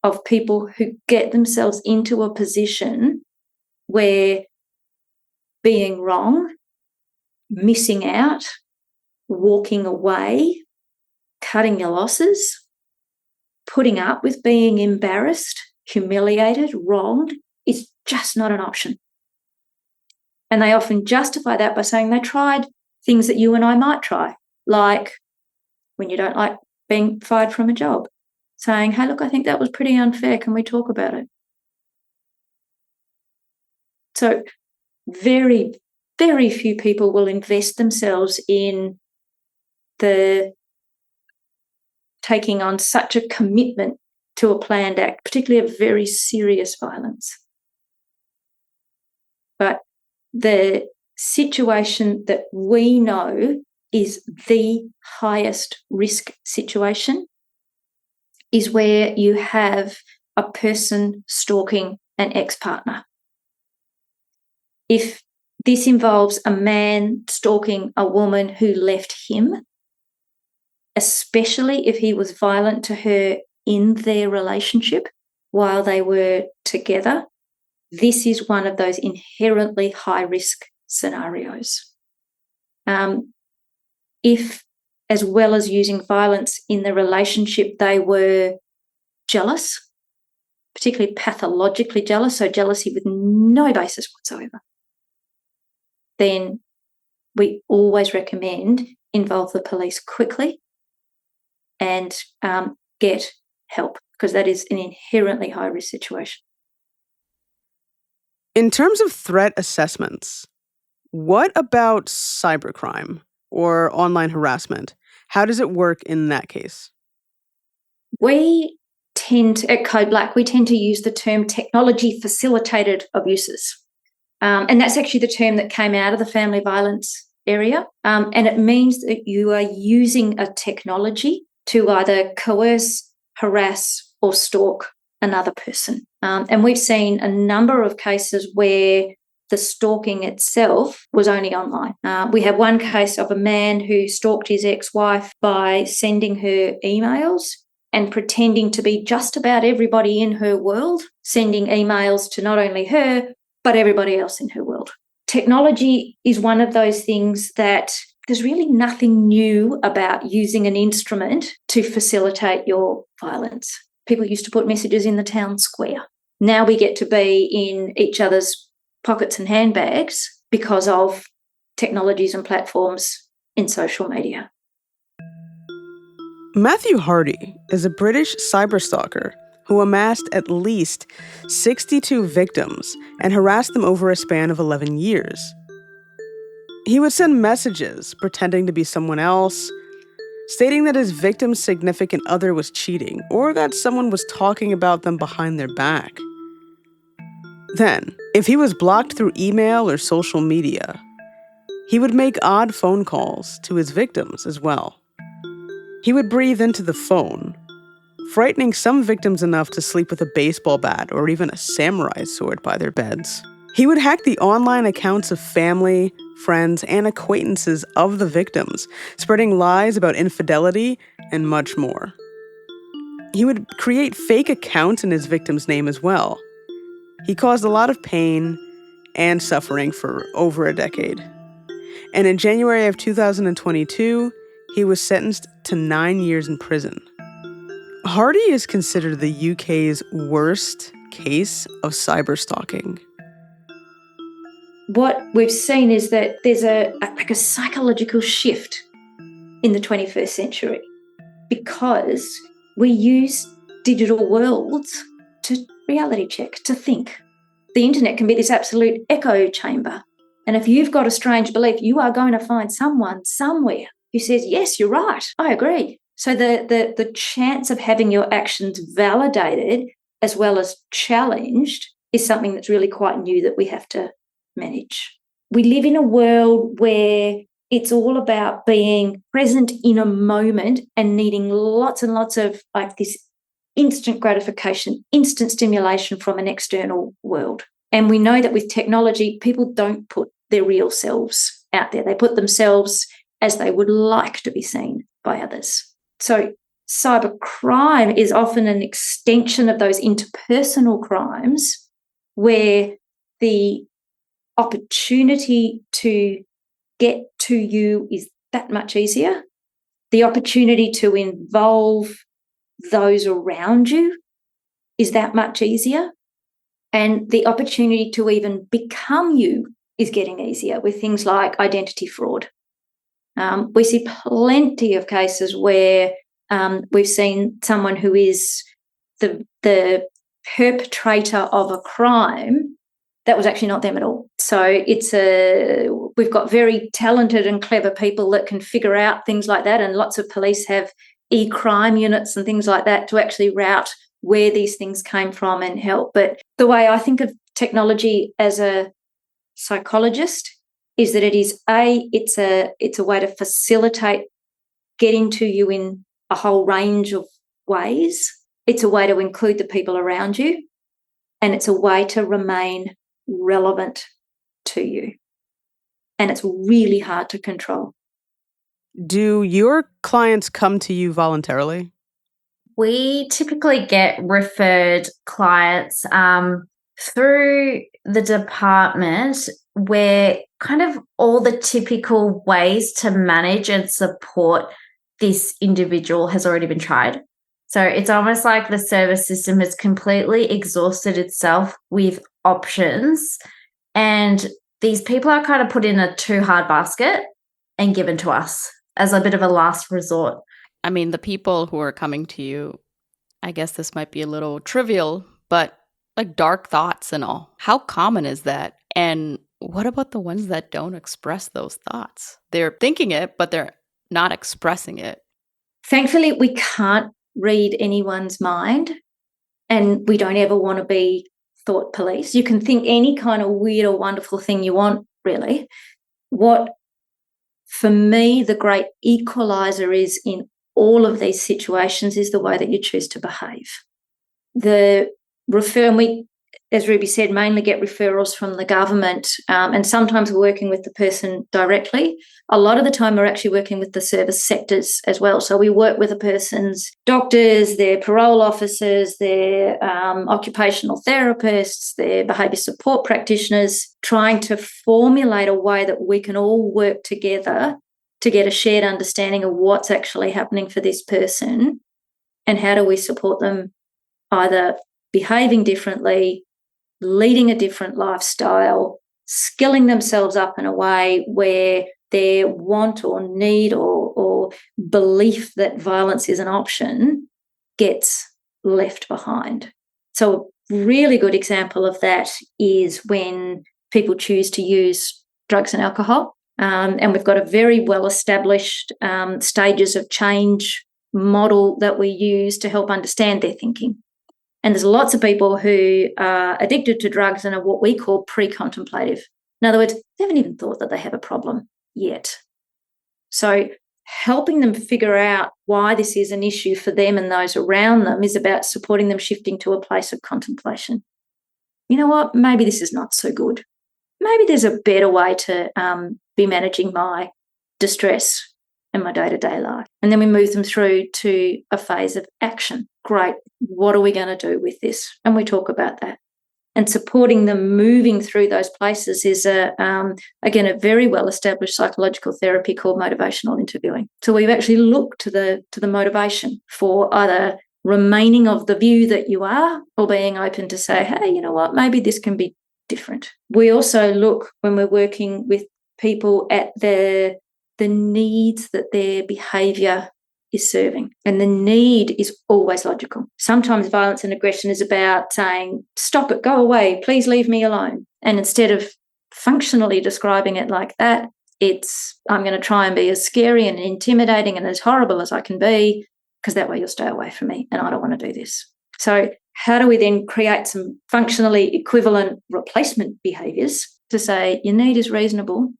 of people who get themselves into a position where being wrong, missing out, walking away, cutting your losses, putting up with being embarrassed, humiliated, wronged is just not an option. And they often justify that by saying they tried things that you and I might try, like when you don't like being fired from a job, saying, "Hey, look, I think that was pretty unfair. Can we talk about it?" So very, very few people will invest themselves in the taking on such a commitment to a planned act, particularly a very serious violence. But the situation that we know is the highest risk situation is where you have a person stalking an ex-partner. If this involves a man stalking a woman who left him, especially if he was violent to her in their relationship while they were together, this is one of those inherently high-risk scenarios. If, as well as using violence in the relationship, they were jealous, particularly pathologically jealous, so jealousy with no basis whatsoever, then we always recommend involve the police quickly and get help, because that is an inherently high-risk situation. In terms of threat assessments, what about cybercrime or online harassment? How does it work in that case? We tend to, at Code Black, we tend to use the term technology-facilitated abuses. And that's actually the term that came out of the family violence area. And it means that you are using a technology to either coerce, harass, or stalk another person. And we've seen a number of cases where the stalking itself was only online. We have one case of a man who stalked his ex-wife by sending her emails and pretending to be just about everybody in her world, sending emails to not only her, but everybody else in her world. Technology is one of those things that there's really nothing new about using an instrument to facilitate your violence. People used to put messages in the town square. Now we get to be in each other's pockets and handbags because of technologies and platforms in social media. Matthew Hardy is a British cyberstalker who amassed at least 62 victims and harassed them over a span of 11 years. He would send messages pretending to be someone else, stating that his victim's significant other was cheating or that someone was talking about them behind their back. Then, if he was blocked through email or social media, he would make odd phone calls to his victims as well. He would breathe into the phone, frightening some victims enough to sleep with a baseball bat or even a samurai sword by their beds. He would hack the online accounts of family, friends, and acquaintances of the victims, spreading lies about infidelity and much more. He would create fake accounts in his victim's name as well. He caused a lot of pain and suffering for over a decade. And in January of 2022, he was sentenced to 9 years in prison. Hardy is considered the UK's worst case of cyberstalking. What we've seen is that there's a psychological shift in the 21st century because we use digital worlds to reality check, to think. The internet can be this absolute echo chamber. And if you've got a strange belief, you are going to find someone somewhere who says, yes, you're right, I agree. So the chance of having your actions validated as well as challenged is something that's really quite new that we have to manage. We live in a world where it's all about being present in a moment and needing lots and lots of this instant gratification, instant stimulation from an external world. And we know that with technology, people don't put their real selves out there. They put themselves as they would like to be seen by others. So cybercrime is often an extension of those interpersonal crimes where the opportunity to get to you is that much easier. The opportunity to involve those around you is that much easier. And the opportunity to even become you is getting easier with things like identity fraud. We see plenty of cases where we've seen someone who is the perpetrator of a crime that was actually not them at all. So we've got very talented and clever people that can figure out things like that, and lots of police have e-crime units and things like that to actually route where these things came from and help. But the way I think of technology as a psychologist is that it's a way to facilitate getting to you in a whole range of ways. It's a way to include the people around you, and it's a way to remain relevant to you. And it's really hard to control. Do your clients come to you voluntarily? We typically get referred clients through the department where kind of all the typical ways to manage and support this individual has already been tried. So it's almost like the service system has completely exhausted itself with options, and these people are kind of put in a too hard basket and given to us as a bit of a last resort. I mean, the people who are coming to you, I guess this might be a little trivial, but like dark thoughts and all. How common is that? And what about the ones that don't express those thoughts? They're thinking it, but they're not expressing it. Thankfully, we can't read anyone's mind, and we don't ever want to be thought police. You can think any kind of weird or wonderful thing you want, really. What, for me, the great equalizer is in all of these situations is the way that you choose to behave. We, as Ruby said, mainly get referrals from the government, and sometimes we're working with the person directly. A lot of the time we're actually working with the service sectors as well. So we work with a person's doctors, their parole officers, their occupational therapists, their behaviour support practitioners, trying to formulate a way that we can all work together to get a shared understanding of what's actually happening for this person and how do we support them either behaving differently, leading a different lifestyle, skilling themselves up in a way where their want or need or belief that violence is an option gets left behind. So a really good example of that is when people choose to use drugs and alcohol. And we've got a very well-established stages of change model that we use to help understand their thinking. And there's lots of people who are addicted to drugs and are what we call pre-contemplative. In other words, they haven't even thought that they have a problem yet. So helping them figure out why this is an issue for them and those around them is about supporting them shifting to a place of contemplation. You know what? Maybe this is not so good. Maybe there's a better way to be managing my distress in my day-to-day life. And then we move them through to a phase of action. Great. What are we going to do with this? And we talk about that. And supporting them moving through those places is, again, a very well-established psychological therapy called motivational interviewing. So we've actually looked to the motivation for either remaining of the view that you are or being open to say, hey, you know what, maybe this can be different. We also look, when we're working with people, at the needs that their behaviour is serving. And the need is always logical. Sometimes violence and aggression is about saying, stop it, go away, please leave me alone. And instead of functionally describing it like that, it's, I'm going to try and be as scary and intimidating and as horrible as I can be, because that way you'll stay away from me and I don't want to do this. So how do we then create some functionally equivalent replacement behaviours to say your need is reasonable,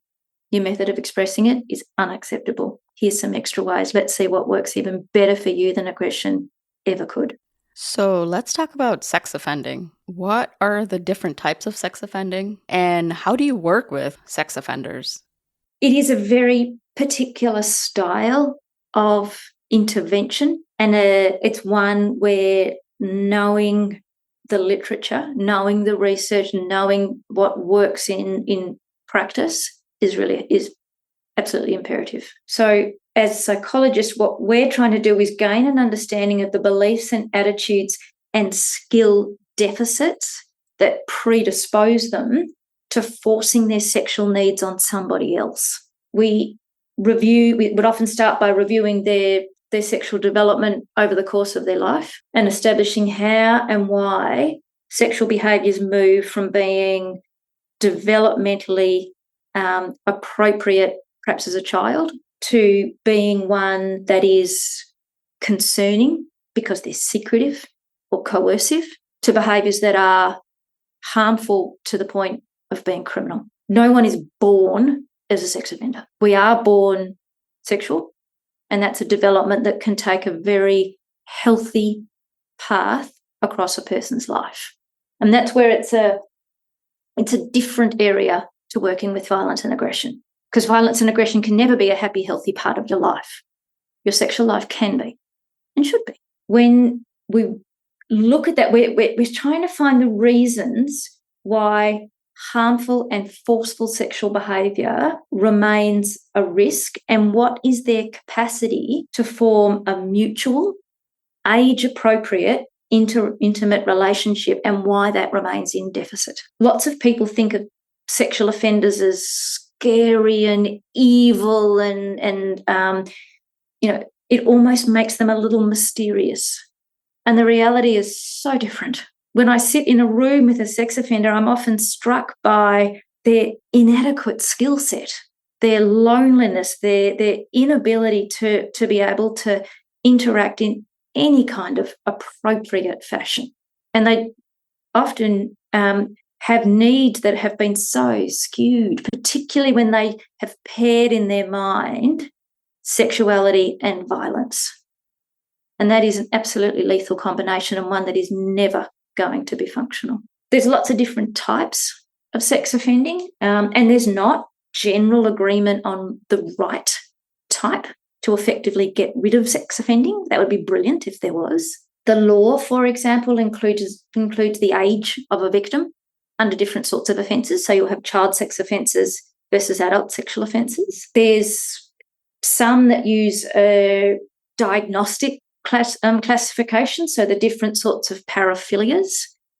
your method of expressing it is unacceptable. Here's some extra ways. Let's see what works even better for you than aggression ever could. So let's talk about sex offending. What are the different types of sex offending and how do you work with sex offenders? It is a very particular style of intervention, and it's one where knowing the literature, knowing the research, knowing what works in practice is absolutely imperative. So as psychologists, what we're trying to do is gain an understanding of the beliefs and attitudes and skill deficits that predispose them to forcing their sexual needs on somebody else. We would often start by reviewing their sexual development over the course of their life and establishing how and why sexual behaviours move from being developmentally appropriate, perhaps as a child, to being one that is concerning because they're secretive or coercive, to behaviours that are harmful to the point of being criminal. No one is born as a sex offender. We are born sexual, and that's a development that can take a very healthy path across a person's life. And that's where it's a different area to working with violence and aggression, because violence and aggression can never be a happy, healthy part of your life. Your sexual life can be and should be. When we look at that, we're trying to find the reasons why harmful and forceful sexual behaviour remains a risk and what is their capacity to form a mutual, age-appropriate, intimate relationship and why that remains in deficit. Lots of people think of sexual offenders as scary and evil and it almost makes them a little mysterious. And the reality is so different. When I sit in a room with a sex offender, I'm often struck by their inadequate skill set, their loneliness, their inability to be able to interact in any kind of appropriate fashion. And they often have needs that have been so skewed, particularly when they have paired in their mind sexuality and violence. And that is an absolutely lethal combination and one that is never going to be functional. There's lots of different types of sex offending, and there's not general agreement on the right type to effectively get rid of sex offending. That would be brilliant if there was. The law, for example, includes the age of a victim under different sorts of offences. So you'll have child sex offences versus adult sexual offences. There's some that use a diagnostic classification, so the different sorts of paraphilias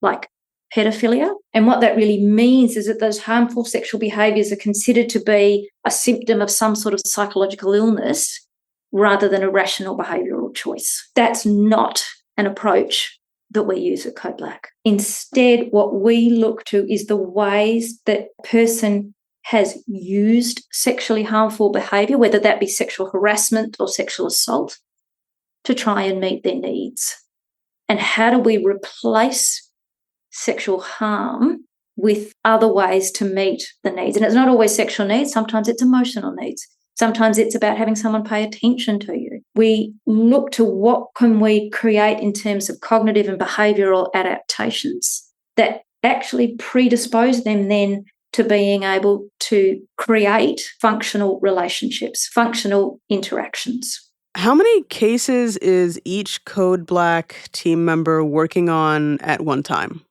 like pedophilia. And what that really means is that those harmful sexual behaviours are considered to be a symptom of some sort of psychological illness rather than a rational behavioural choice. That's not an approach that we use at Code Black. Instead, what we look to is the ways that a person has used sexually harmful behaviour, whether that be sexual harassment or sexual assault, to try and meet their needs. And how do we replace sexual harm with other ways to meet the needs? And it's not always sexual needs. Sometimes it's emotional needs. Sometimes it's about having someone pay attention to you. We look to what can we create in terms of cognitive and behavioural adaptations that actually predispose them then to being able to create functional relationships, functional interactions. How many cases is each Code Black team member working on at one time?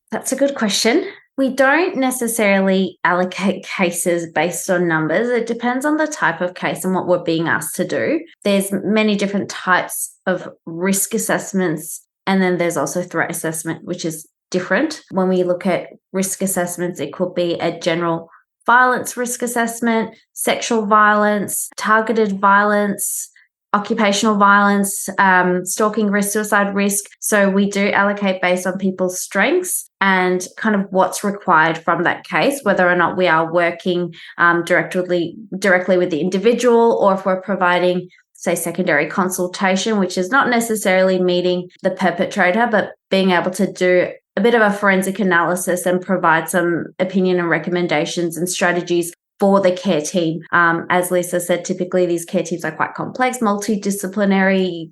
That's a good question. We don't necessarily allocate cases based on numbers. It depends on the type of case and what we're being asked to do. There's many different types of risk assessments, and then there's also threat assessment, which is different. When we look at risk assessments, it could be a general violence risk assessment, sexual violence, targeted violence, occupational violence, stalking risk, suicide risk. So we do allocate based on people's strengths and kind of what's required from that case, whether or not we are working directly with the individual, or if we're providing, say, secondary consultation, which is not necessarily meeting the perpetrator, but being able to do a bit of a forensic analysis and provide some opinion and recommendations and strategies for the care team. As Lisa said, typically these care teams are quite complex, multidisciplinary.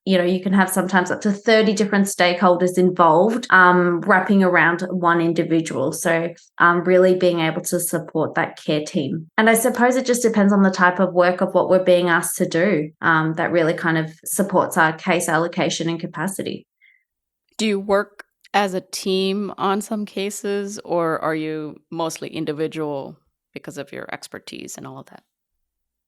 You can have sometimes up to 30 different stakeholders involved, wrapping around one individual. So really being able to support that care team. And I suppose it just depends on the type of work of what we're being asked to do that really kind of supports our case allocation and capacity. Do you work as a team on some cases, or are you mostly individual because of your expertise and all of that?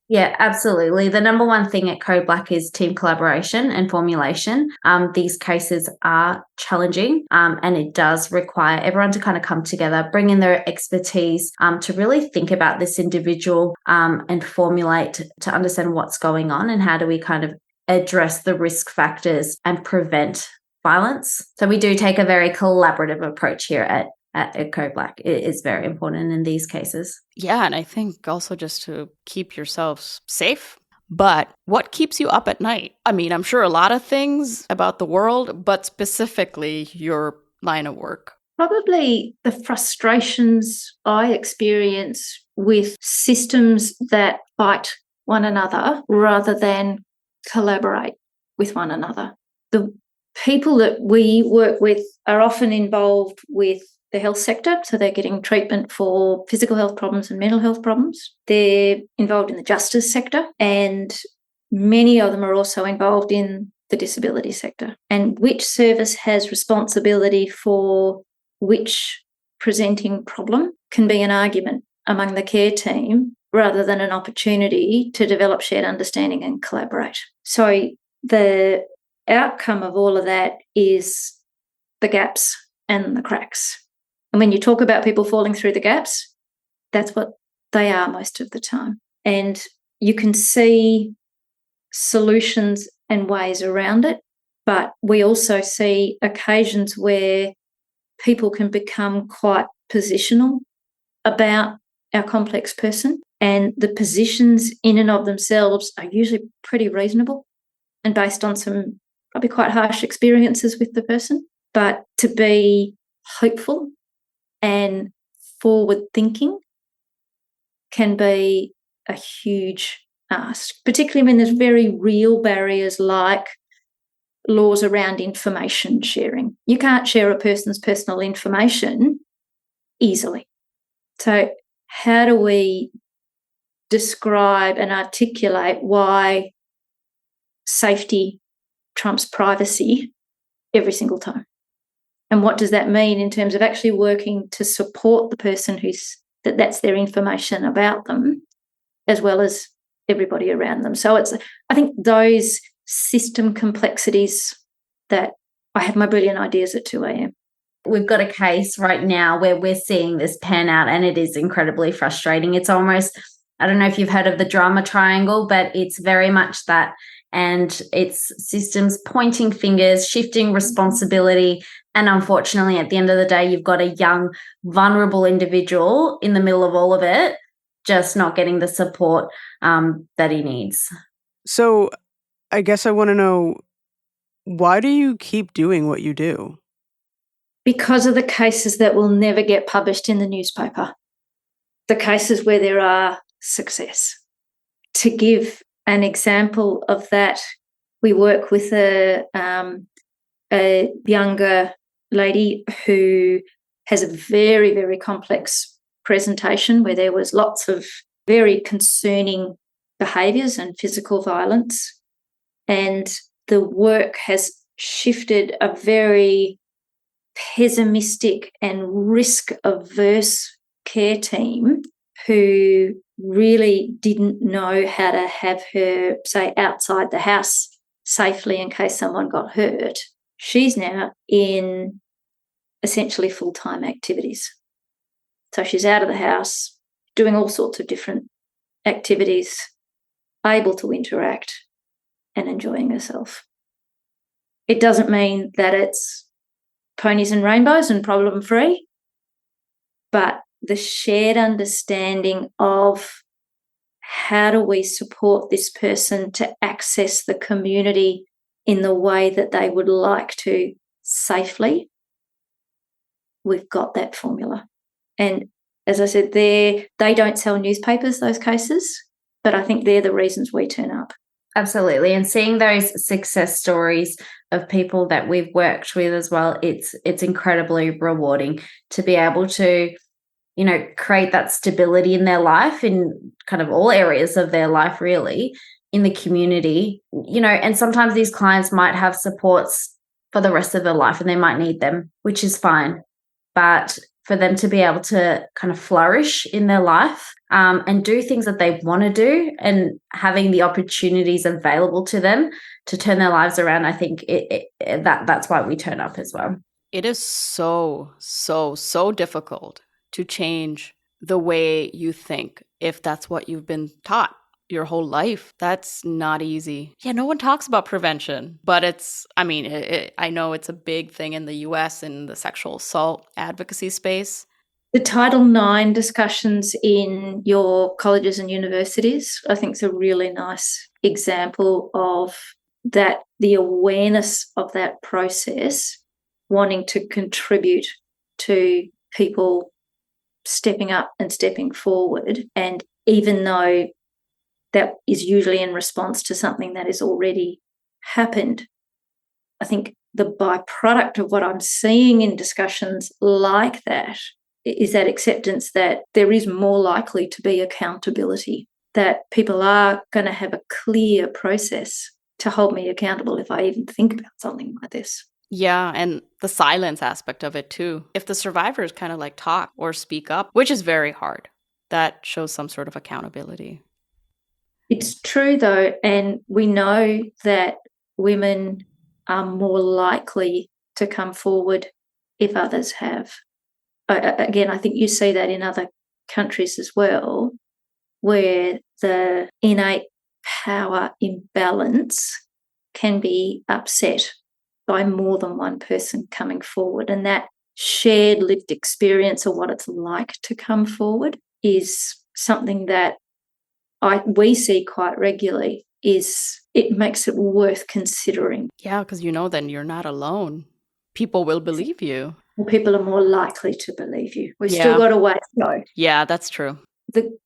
Yeah, absolutely. The number one thing at Code Black is team collaboration and formulation. These cases are challenging, and it does require everyone to kind of come together, bring in their expertise to really think about this individual and formulate to understand what's going on and how do we kind of address the risk factors and prevent violence. So we do take a very collaborative approach here at Code Black. It is very important in these cases. Yeah, and I think also just to keep yourselves safe. But what keeps you up at night? I mean, I'm sure a lot of things about the world, but specifically your line of work. Probably the frustrations I experience with systems that fight one another rather than collaborate with one another. The people that we work with are often involved with the health sector, so they're getting treatment for physical health problems and mental health problems. They're involved in the justice sector, and many of them are also involved in the disability sector. And which service has responsibility for which presenting problem can be an argument among the care team rather than an opportunity to develop shared understanding and collaborate. So the outcome of all of that is the gaps and the cracks. And when you talk about people falling through the gaps, that's what they are most of the time. And you can see solutions and ways around it, but we also see occasions where people can become quite positional about our complex person, and the positions in and of themselves are usually pretty reasonable and based on some probably quite harsh experiences with the person. But to be hopeful and forward thinking can be a huge ask, particularly when there's very real barriers like laws around information sharing. You can't share a person's personal information easily. So how do we describe and articulate why safety trumps privacy every single time? And what does that mean in terms of actually working to support the person that's their information about them, as well as everybody around them? So I think those system complexities that I have my brilliant ideas at 2 a.m. we've got a case right now where we're seeing this pan out, and it is incredibly frustrating. It's almost, I don't know if you've heard of the drama triangle, but it's very much that. And it's systems pointing fingers, shifting responsibility. And unfortunately, at the end of the day, you've got a young, vulnerable individual in the middle of all of it, just not getting the support that he needs. So I guess I want to know, why do you keep doing what you do? Because of the cases that will never get published in the newspaper, the cases where there are success. To give an example of that, we work with a younger lady who has a very, very complex presentation where there was lots of very concerning behaviours and physical violence. And the work has shifted a very pessimistic and risk-averse care team who really didn't know how to have her, say, outside the house safely in case someone got hurt. She's now in essentially full-time activities. So she's out of the house, doing all sorts of different activities, able to interact and enjoying herself. It doesn't mean that it's ponies and rainbows and problem-free, but the shared understanding of how do we support this person to access the community in the way that they would like to safely, we've got that formula. And as I said, they don't sell newspapers, those cases, but I think they're the reasons we turn up. Absolutely. And seeing those success stories of people that we've worked with as well, it's incredibly rewarding to be able to, create that stability in their life, in kind of all areas of their life, really, in the community, and sometimes these clients might have supports for the rest of their life and they might need them, which is fine. But for them to be able to kind of flourish in their life and do things that they want to do, and having the opportunities available to them to turn their lives around, I think that's why we turn up as well. It is so difficult to change the way you think if that's what you've been taught your whole life. That's not easy. Yeah, no one talks about prevention, but I know it's a big thing in the US in the sexual assault advocacy space. The Title IX discussions in your colleges and universities, I think, is a really nice example of that, the awareness of that process, wanting to contribute to people stepping up and stepping forward. And even though that is usually in response to something that has already happened, I think the byproduct of what I'm seeing in discussions like that is that acceptance that there is more likely to be accountability, that people are going to have a clear process to hold me accountable if I even think about something like this. Yeah, and the silence aspect of it too. If the survivors kind of like talk or speak up, which is very hard, that shows some sort of accountability. It's true though, and we know that women are more likely to come forward if others have. Again, I think you see that in other countries as well, where the innate power imbalance can be upset by more than one person coming forward. And that shared lived experience of what it's like to come forward is something that we see quite regularly. It makes it worth considering. Yeah, because then you're not alone. People will believe you. Well, people are more likely to believe you. We've still got a way to go. Yeah, that's true. The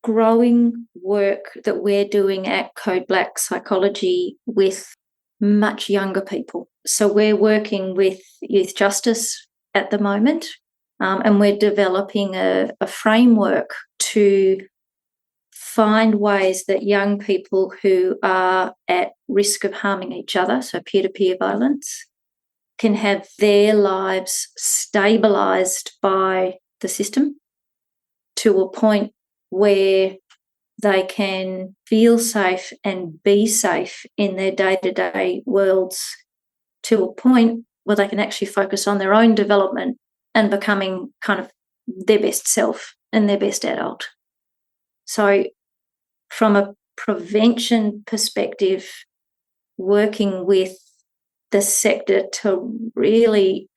growing work that we're doing at Code Black Psychology with much younger people. So we're working with Youth Justice at the moment, and we're developing a framework to find ways that young people who are at risk of harming each other, so peer-to-peer violence, can have their lives stabilised by the system to a point where they can feel safe and be safe in their day-to-day worlds, to a point where they can actually focus on their own development and becoming kind of their best self and their best adult. So from a prevention perspective, working with the sector to really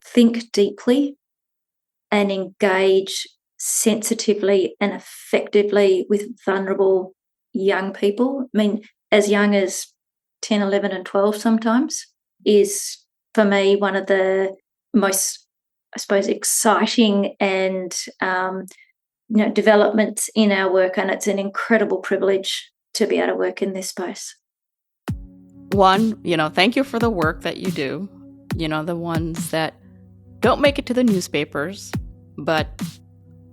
think deeply and engage sensitively and effectively with vulnerable young people, I mean, as young as 10, 11 and 12 sometimes, is for me one of the most, I suppose, exciting and developments in our work, and it's an incredible privilege to be able to work in this space. One, thank you for the work that you do, the ones that don't make it to the newspapers, but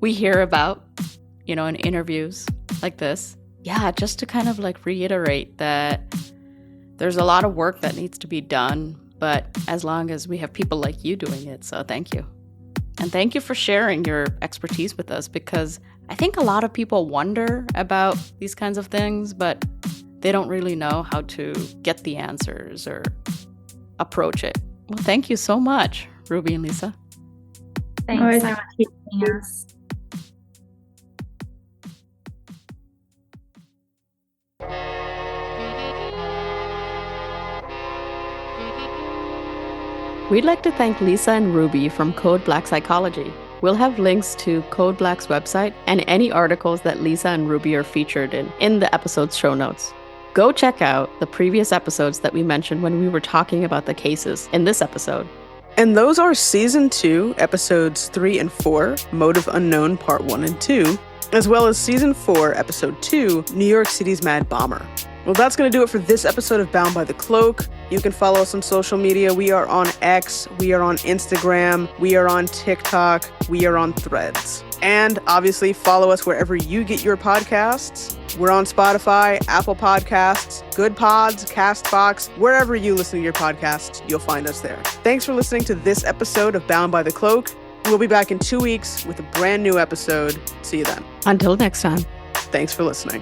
we hear about, in interviews like this. Yeah, just to kind of reiterate that there's a lot of work that needs to be done, but as long as we have people like you doing it, so thank you. And thank you for sharing your expertise with us, because I think a lot of people wonder about these kinds of things, but they don't really know how to get the answers or approach it. Well, thank you so much, Ruby and Lisa. Thanks so much for joining us. We'd like to thank Lisa and Ruby from Code Black Psychology. We'll have links to Code Black's website and any articles that Lisa and Ruby are featured in the episode's show notes. Go check out the previous episodes that we mentioned when we were talking about the cases in this episode. And those are Season 2, Episodes 3 and 4, Motive Unknown Part 1 and 2, as well as Season 4, Episode 2, New York City's Mad Bomber. Well, that's going to do it for this episode of Bound by the Cloak. You can follow us on social media. We are on X, we are on Instagram, we are on TikTok, we are on Threads. And obviously follow us wherever you get your podcasts. We're on Spotify, Apple Podcasts, Good Pods, CastBox, wherever you listen to your podcasts, you'll find us there. Thanks for listening to this episode of Bound by the Cloak. We'll be back in 2 weeks with a brand new episode. See you then. Until next time. Thanks for listening.